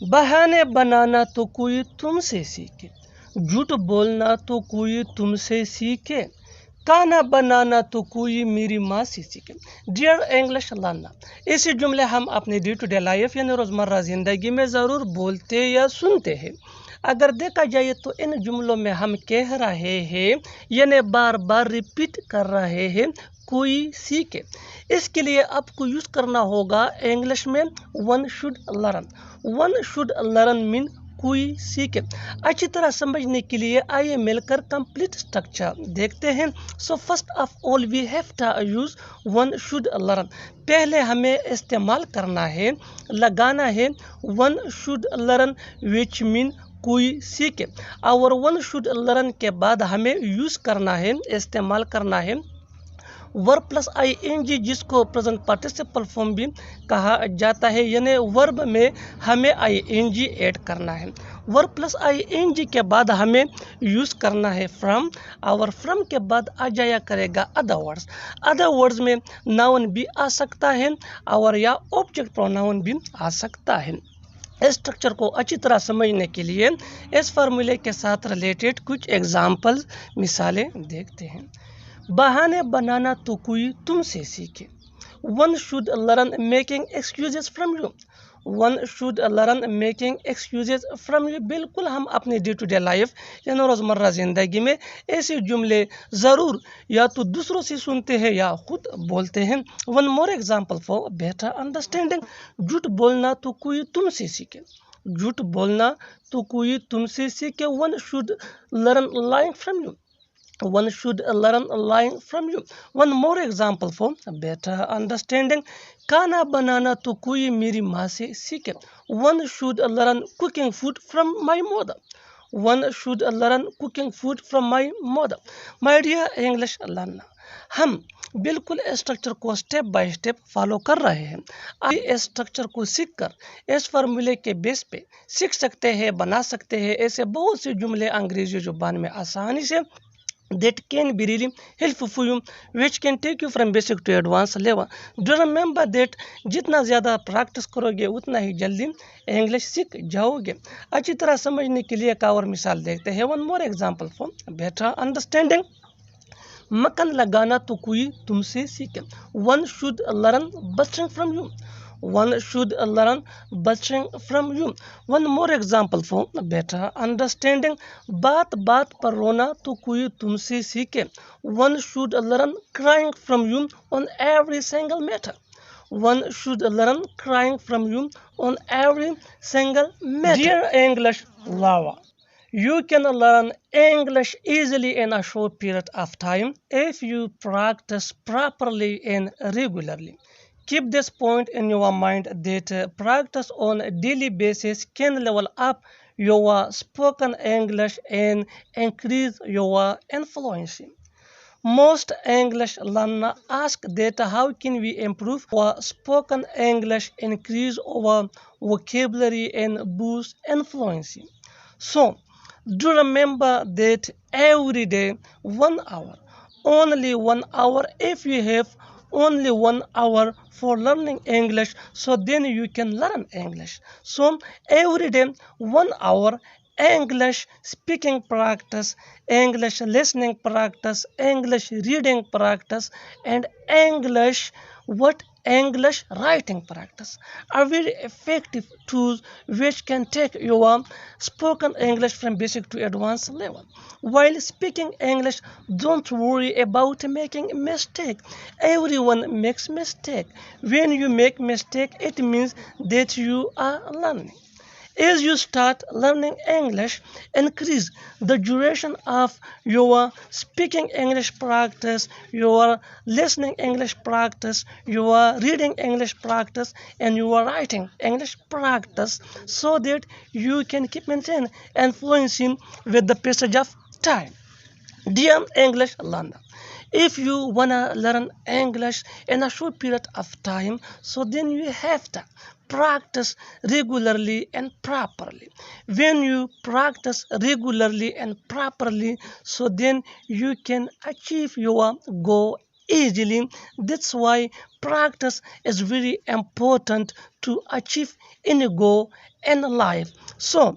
बहाने बनाना तो कोई तुमसे सीखे, झूठ बोलना तो कोई तुमसे सीखे, खाना बनाना तो कोई मेरी माँ से सीखे। डियर इंग्लिश लर्नर, ऐसे जुमले हम अपने डे टू डे लाइफ यानी रोज़मर्रा ज़िंदगी में ज़रूर बोलते या सुनते हैं। अगर देखा जाए तो इन जुमलों में हम कह रहे हैं यानी बार बार रिपीट कर रहे हैं कोई सीखे। इसके लिए आपको यूज़ करना होगा इंग्लिश में one should learn. One should learn mean कोई सीखे। अच्छी तरह समझने के लिए आइए मिलकर कंप्लीट स्ट्रक्चर देखते हैं। So first of all we have to use one should learn. पहले हमें इस्तेमाल करना है, लगाना है one should learn which mean कोई सीखे। और वन शुड लर्न के बाद हमें यूज करना है, इस्तेमाल करना है verb plus I N G, जिसको प्रेजेंट पार्टिसिपल फॉर्म भी कहा जाता है, यानी वर्ब में हमें आई एन जी ऐड करना है। Verb plus I N G के बाद हमें यूज़ करना है फ्रॉम, और फ्रॉम के बाद आ जाया करेगा अदर वर्ड्स। अदर वर्ड्स में नाउन भी आ सकता है और या ऑब्जेक्ट प्रोनाउन भी आ सकता है। इस स्ट्रक्चर को अच्छी तरह समझने के लिए इस फार्मूले के साथ रिलेटेड कुछ एग्जाम्पल्स, मिसालें देखते हैं। बहाने बनाना तो कोई तुमसे सीखे। One should learn making excuses from you. One should learn making excuses from you. बिल्कुल हम अपने डे टू डे लाइफ यानी रोज़मर्रा ज़िंदगी में ऐसे जुमले ज़रूर या तो दूसरों से सुनते हैं या खुद बोलते हैं। One more example for better understanding. झूठ बोलना तो कोई तुमसे सीखे। झूठ बोलना तो कोई तुमसे सीखे। One should learn lying from you. One should learn lying from you. One more example for better understanding. खाना बनाना तो कोई मेरी माँ से सीखे। One should learn cooking food from my mother. One should learn cooking food from my mother. My dear English learner, हम बिल्कुल इस स्ट्रक्चर को स्टेप बाय स्टेप फॉलो कर रहे हैं। आप इस स्ट्रक्चर को सीख कर इस फार्मूले के बेस पे सीख सकते हैं, बना सकते हैं ऐसे बहुत से जुमले अंग्रेजी जुबान में आसानी से that can be really helpful for you, which can take you from basic to advanced level. Do remember that जितना ज़्यादा प्रैक्टिस करोगे उतना ही जल्दी इंग्लिश सीख जाओगे। अच्छी तरह समझने के लिए एक और मिसाल देखते हैं। One more example for better understanding. मक्खन लगाना तो कोई तुमसे सीखे। One should learn buttering from you. One should learn buttering from you. One more example for better understanding. बात बात पर रोना तो कोई तुमसे सीखे। One should learn crying from you on every single matter. One should learn crying from you on every single matter. Dear English lover, you can learn English easily in a short period of time if you practice properly and regularly. Keep this point in your mind that practice on a daily basis can level up your spoken English and increase your influence. Most English learners ask that how can we improve our spoken English, increase our vocabulary and boost influence. So, do remember that every day 1 hour, only 1 hour, if you have only 1 hour for learning English, so then you can learn English. So every day 1 hour English speaking practice, English listening practice, English reading practice, and English writing practice are very effective tools which can take your spoken English from basic to advanced level. While speaking English, don't worry about making mistake. Everyone makes mistake. When you make mistake, it means that you are learning. As you start learning English, increase the duration of your speaking English practice, your listening English practice, your reading English practice, and your writing English practice so that you can keep maintaining and fluency with the passage of time. Dear English learner, if you wanna learn English in a short period of time, so then you have to practice regularly and properly. When you practice regularly and properly, so then you can achieve your goal easily. That's why practice is very important to achieve any goal and life. So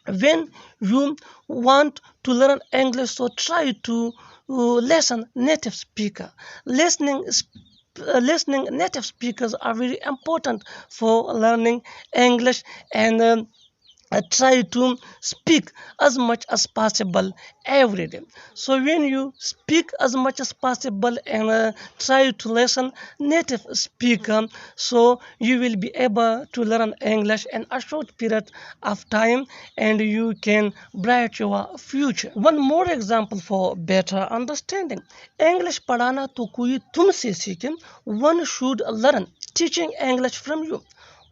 when you want to learn English, so try to listen native speaker. Listening native speakers are very important for learning English, and try to speak as much as possible every day. So when you speak as much as possible and try to listen native speaker, so you will be able to learn English in a short period of time, and you can bright your future. One more example for better understanding: English padhana to koi tumse seekhe. One should learn teaching English from you.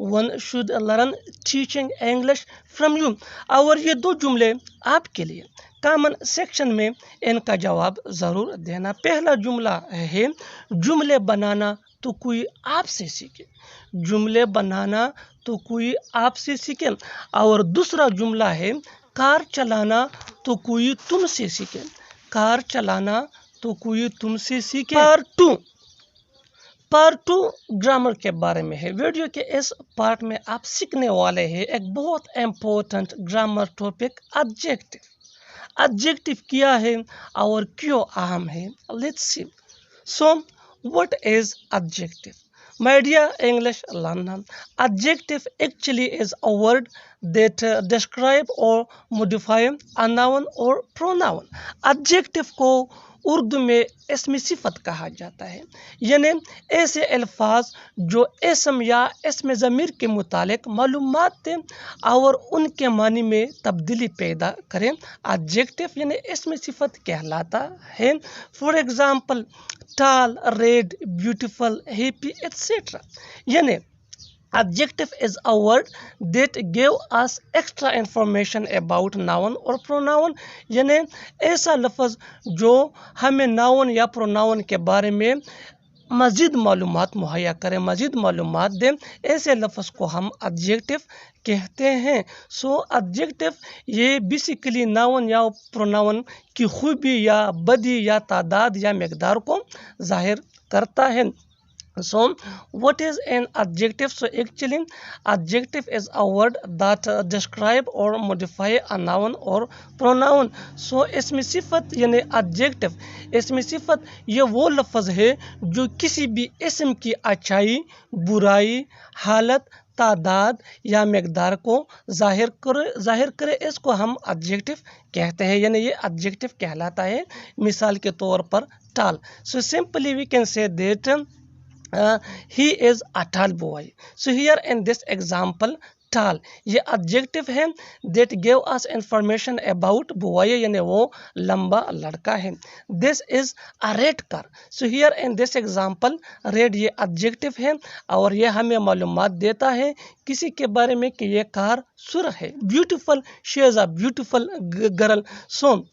One should learn teaching English from you. और ये दो जुमले आपके लिए common section में इनका जवाब ज़रूर देना. पहला जुमला है जुमले बनाना तो कोई आपसे सीखे. जुमले बनाना तो कोई आपसे सीखे. और दूसरा जुमला है कार चलाना तो कोई तुमसे सीखे. कार चलाना तो कोई तुमसे सीखे. पार्ट टू ग्रामर के बारे में है. वीडियो के इस पार्ट में आप सीखने वाले हैं एक बहुत important grammar topic adjective. Adjective क्या है और क्यों अहम है, let's see. So what is adjective? My dear English learner, adjective actually is a word that describe or modify a noun or pronoun. Adjective को उर्दू में इसम सिफत कहा जाता है, यानी ऐसे अल्फाज जो इसम या इसम ज़मीर के मुतालिक मालूमात दें और उनके मानी में तब्दीली पैदा करें. एडजेक्टिव यानी इसम सिफत कहलाता है. For example tall, red, beautiful, happy, etc. यानी adjective is a word that give us extra information about noun or pronoun. यानी ऐसा लफ्ज़ जो हमें नाउन या प्रोनाउन के बारे में मज़ीद मालूमात मुहैया करें, मज़ीद मालूमात दें, ऐसे लफ्ज़ को हम एडजेक्टिव कहते हैं. सो एडजेक्टिव ये बेसिकली नाउन या प्रोनाउन की खूबी या बदी या तादाद या मकदार को जाहिर करता है. So what is an adjective? So actually adjective is a word that describe or modify a noun or pronoun. So इसमें सिफत यानी adjective, इसमें सिफत ये वो लफ्ज़ है जो किसी भी इसम की अच्छाई, बुराई, हालत, तादाद या मकदार को जाहिर करे, इसको हम एडजेक्टिव कहते हैं, यानी ये एडजेक्टिव कहलाता है. मिसाल के तौर पर tall. So simply we can say that he is a tall boy. So here in this example tall ये adjective है that give us information about boy, यानी वो लंबा लड़का है. This is a red car. So here in this example red ये adjective है और ये हमें मालूमात देता है किसी के बारे में कि ये कार सुर्ख है. Beautiful, she is a beautiful girl. So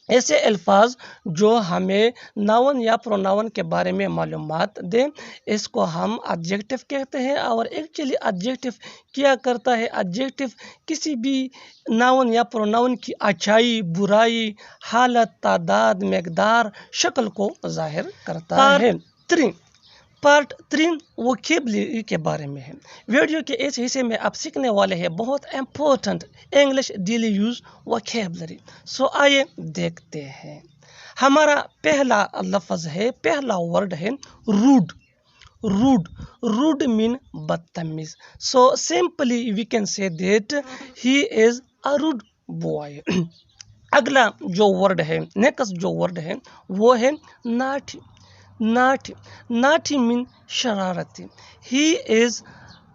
ऐसे अल्फाज जो हमें नाउन या प्रोनाउन के बारे में मालूमात दें, इसको हम एडजेक्टिव कहते हैं. और एक्चुअली एडजेक्टिव क्या करता है? एडजेक्टिव किसी भी नाउन या प्रोनाउन की अच्छाई, बुराई, हालत, तादाद, मकदार, शक्ल को जाहिर करता है. पार्ट 3 वोकैबुलरी के बारे में है. वीडियो के इस हिस्से में आप सीखने वाले हैं बहुत important English daily use vocabulary. So आइए देखते हैं. हमारा पहला लफ्ज़ है, पहला वर्ड है रूड. रूड मीन बदतमीज. So simply we can say that he is a rude boy. अगला जो वर्ड है, नेक्स्ट जो वर्ड है वो है नाटी. नाटी मीन शरारती. He is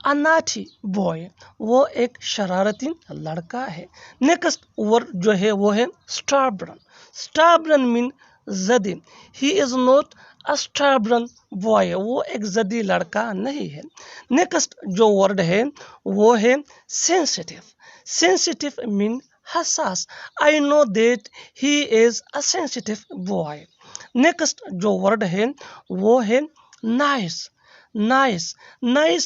a naughty boy. वो एक शरारती लड़का है. नेक्स्ट वर्ड जो है वो है स्टाबरन मीन जदी. He is not a stubborn boy. वो एक जदी लड़का नहीं है. नेक्स्ट जो वर्ड है वो है सेंसिटिव मीन हसास. I know that he is a sensitive boy. Next जो वर्ड है वो है नाइस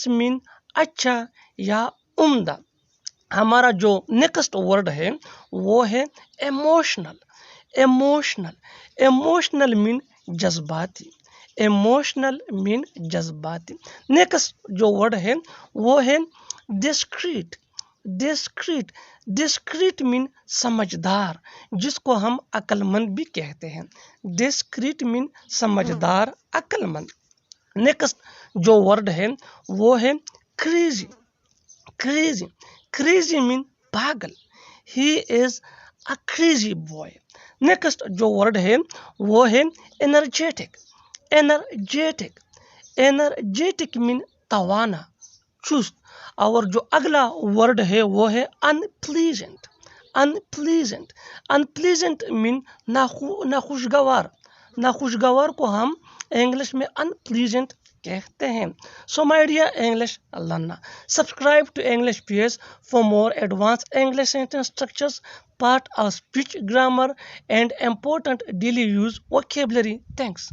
मीन अच्छा या उम्दा. हमारा जो नेक्स्ट वर्ड है वो है इमोशनल मीन जज्बाती. नेक्स्ट जो वर्ड है वो है डिस्क्रीट. ڈسکریٹ. ڈسکریٹ مین سمجھدار، جس کو ہم عقل مند بھی کہتے ہیں. ڈسکریٹ مین سمجھدار، عقل مند. نیکسٹ جو ورڈ ہے وہ ہے کریزی. کریزی. کریزی مین پاگل. ہی از اے کریزی بوائے. نیکسٹ جو ورڈ ہے وہ ہے انرجیٹک. انرجیٹک. انرجیٹک مین توانا، چست. اور جو اگلا ورڈ ہے وہ ہے انپلیزنٹ. انپلیزنٹ. انپلیزنٹ مین ناخوشگوار. ناخوشگوار کو ہم انگلش میں انپلیزنٹ کہتے ہیں. So my dear English learner, subscribe to English PS for more advanced English sentence structures, part of speech, grammar and important daily use vocabulary. Thanks.